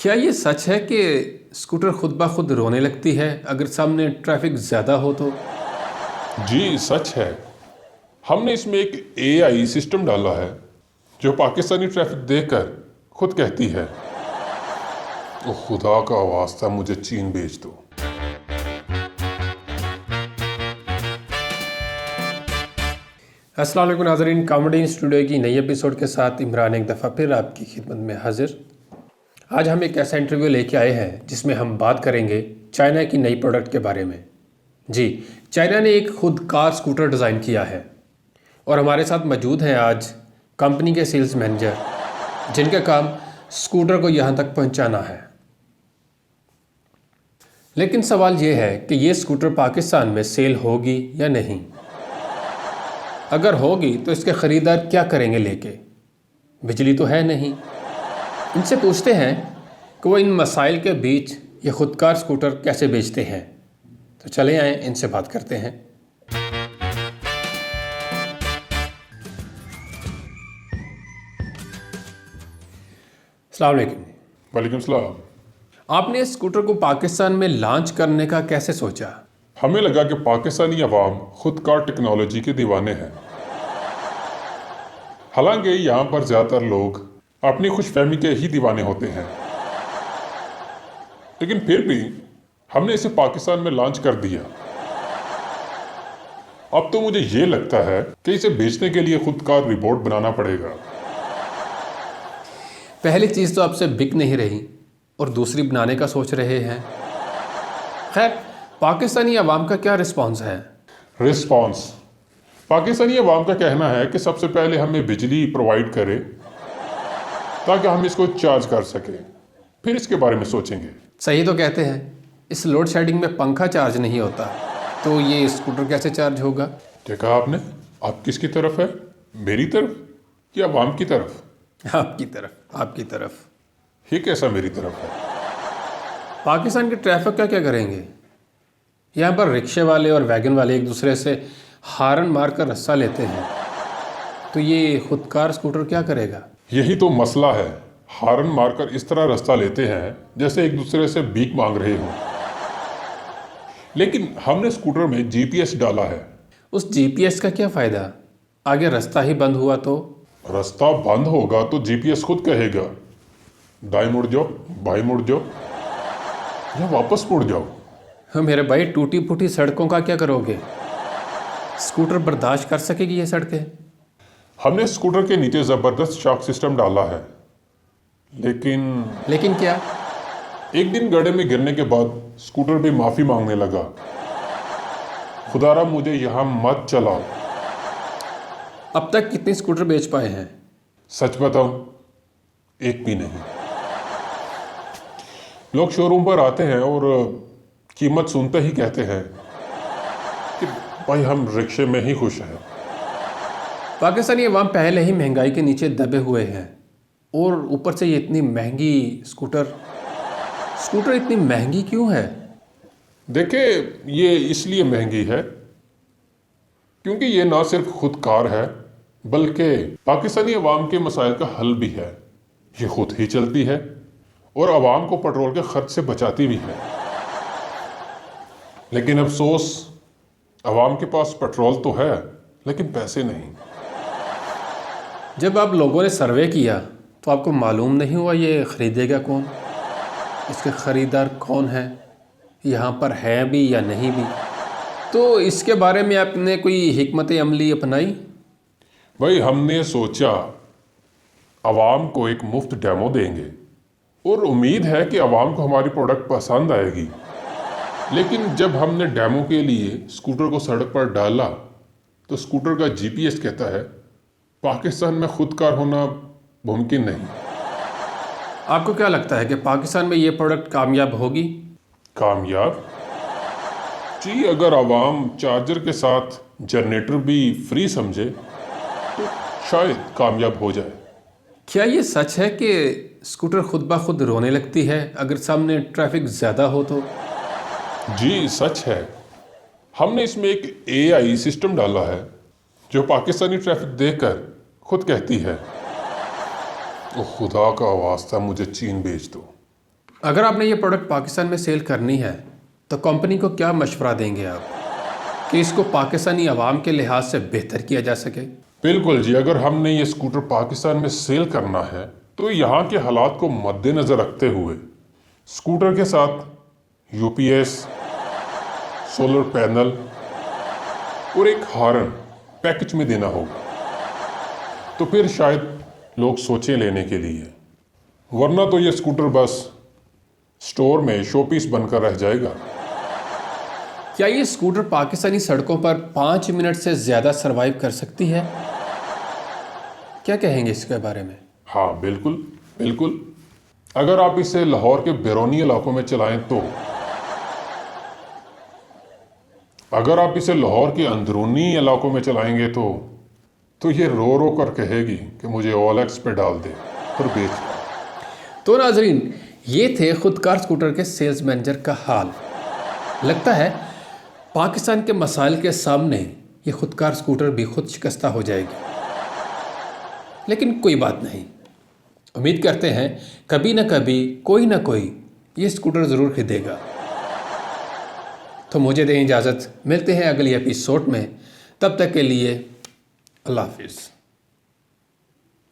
क्या ये सच है कि स्कूटर खुद ब खुद रोने लगती है अगर सामने ट्रैफिक ज़्यादा हो तो? जी सच है। हमने इसमें एक एआई सिस्टम डाला है जो पाकिस्तानी ट्रैफिक देखकर खुद कहती है, ओ खुदा का वास्ता मुझे चीन भेज दो। अस्सलाम वालेकुम नाज़रीन, कॉमेडी स्टूडियो की नई एपिसोड के साथ इमरान एक दफ़ा फिर आपकी खिदमत में हाजिर। आज हम एक ऐसा इंटरव्यू लेके आए हैं जिसमें हम बात करेंगे चाइना की नई प्रोडक्ट के बारे में। जी, चाइना ने एक खुद कार स्कूटर डिज़ाइन किया है और हमारे साथ मौजूद हैं आज कंपनी के सेल्स मैनेजर जिनका काम स्कूटर को यहाँ तक पहुँचाना है। लेकिन सवाल ये है कि ये स्कूटर पाकिस्तान में सेल होगी या नहीं। अगर होगी तो इसके ख़रीदार क्या करेंगे लेके? बिजली तो है नहीं। इनसे पूछते हैं कि वो इन मसाइल के बीच ये खुदकार स्कूटर कैसे बेचते हैं। तो चले आए इनसे बात करते हैं। अस्सलाम वालेकुम। वालेकुम सलाम। आपने इस स्कूटर को पाकिस्तान में लॉन्च करने का कैसे सोचा? हमें लगा कि पाकिस्तानी अवाम खुद कार टेक्नोलॉजी के दीवाने हैं। हालांकि यहाँ पर ज़्यादातर लोग अपनी खुशफहमी के ही दीवाने होते हैं, लेकिन फिर भी हमने इसे पाकिस्तान में लॉन्च कर दिया। अब तो मुझे ये लगता है कि इसे बेचने के लिए खुद कार रिपोर्ट बनाना पड़ेगा। पहली चीज़ तो आपसे बिक नहीं रही और दूसरी बनाने का सोच रहे हैं। खैर, पाकिस्तानी अवाम का क्या रिस्पॉन्स है? रिस्पॉन्स पाकिस्तानी अवाम का कहना है कि सबसे पहले हमें बिजली प्रोवाइड करे ताकि हम इसको चार्ज कर सकें, फिर इसके बारे में सोचेंगे। सही तो कहते हैं, इस लोड शेडिंग में पंखा चार्ज नहीं होता तो ये स्कूटर कैसे चार्ज होगा? क्या कहा आपने? आप किसकी तरफ है, मेरी तरफ या अवाम की तरफ? आपकी तरफ। आपकी तरफ। ये कैसा मेरी तरफ है? पाकिस्तान के ट्रैफिक का क्या करेंगे? यहाँ पर रिक्शे वाले और वैगन वाले एक दूसरे से हारन मार कर रास्ता लेते हैं, तो ये खुदकार स्कूटर क्या करेगा? यही तो मसला है। हारन मारकर इस तरह रास्ता लेते हैं जैसे एक दूसरे से भीख मांग रहे हों। लेकिन हमने स्कूटर में जीपीएस डाला है। उस जीपीएस का क्या फ़ायदा? आगे रास्ता ही बंद हुआ तो? रास्ता बंद होगा तो जीपीएस खुद कहेगा, दाएं मुड़ जाओ, बाएं मुड़ जाओ या वापस मुड़ जाओ। हाँ मेरे भाई, टूटी फूटी सड़कों का क्या करोगे? स्कूटर बर्दाश्त कर सकेगी ये सड़कें? हमने स्कूटर के नीचे ज़बरदस्त शॉक सिस्टम डाला है, लेकिन क्या? एक दिन गड्ढे में गिरने के बाद स्कूटर भी माफ़ी मांगने लगा, खुदारा मुझे यहाँ मत चलाओ। अब तक कितने स्कूटर बेच पाए हैं? सच बताऊं, एक भी नहीं। लोग शोरूम पर आते हैं और कीमत सुनते ही कहते हैं कि भाई हम रिक्शे में ही खुश हैं। पाकिस्तानी अवाम पहले ही महंगाई के नीचे दबे हुए हैं और ऊपर से ये इतनी महंगी स्कूटर इतनी महंगी क्यों है? देखिए, ये इसलिए महंगी है क्योंकि ये ना सिर्फ खुद कार है बल्कि पाकिस्तानी अवाम के मसाइल का हल भी है। ये खुद ही चलती है और अवाम को पेट्रोल के खर्च से बचाती भी है। लेकिन अफसोस, अवाम के पास पेट्रोल तो है लेकिन पैसे नहीं। जब आप लोगों ने सर्वे किया तो आपको मालूम नहीं हुआ ये ख़रीदेगा कौन, इसके ख़रीदार कौन है, यहाँ पर है भी या नहीं भी? तो इसके बारे में आपने कोई हिकमत अमली अपनाई? भाई हमने सोचा अवाम को एक मुफ्त डेमो देंगे और उम्मीद है कि अवाम को हमारी प्रोडक्ट पसंद आएगी। लेकिन जब हमने डेमो के लिए स्कूटर को सड़क पर डाला तो स्कूटर का जीपीएस कहता है पाकिस्तान में खुद कार होना मुमकिन नहीं। आपको क्या लगता है कि पाकिस्तान में ये प्रोडक्ट कामयाब होगी? कामयाब? जी, अगर आवाम चार्जर के साथ जनरेटर भी फ्री समझे तो शायद कामयाब हो जाए। क्या ये सच है कि स्कूटर खुद ब खुद रोने लगती है अगर सामने ट्रैफिक ज़्यादा हो तो? जी सच है। हमने इसमें एक एआई सिस्टम डाला है जो पाकिस्तानी ट्रैफिक देखकर खुद कहती है, ओ खुदा का वास्ता मुझे चीन भेज दो। अगर आपने ये प्रोडक्ट पाकिस्तान में सेल करनी है तो कंपनी को क्या मशवरा देंगे आप कि इसको पाकिस्तानी आवाम के लिहाज से बेहतर किया जा सके? बिल्कुल जी, अगर हमने ये स्कूटर पाकिस्तान में सेल करना है तो यहाँ के हालात को मद्देनज़र रखते हुए स्कूटर के साथ यूपीएस, सोलर पैनल और एक हॉर्न पैकेज में देना होगा, तो फिर शायद लोग सोचें लेने के लिए, वरना तो ये स्कूटर बस स्टोर में शोपीस बनकर रह जाएगा। क्या ये स्कूटर पाकिस्तानी सड़कों पर 5 मिनट से ज़्यादा सरवाइव कर सकती है? क्या कहेंगे इसके बारे में? हाँ बिल्कुल बिल्कुल, अगर आप इसे लाहौर के बैरूनी इलाकों में चलाएं तो, अगर आप इसे लाहौर के अंदरूनी इलाकों में चलाएंगे तो ये रो रो कर कहेगी कि मुझे OLX पे डाल दे और बेच दो। तो नाजरीन, ये थे खुदकार स्कूटर के सेल्स मैनेजर का हाल। लगता है पाकिस्तान के मसाइल के सामने ये खुदकार स्कूटर भी खुद शिकस्ता हो जाएगी, लेकिन कोई बात नहीं। उम्मीद करते हैं कभी ना कभी कोई ना कोई ये स्कूटर ज़रूर खरीदेगा। तो मुझे दें इजाज़त, मिलते हैं अगली एपिसोड में। तब तक के लिए अल्लाह हाफिज़।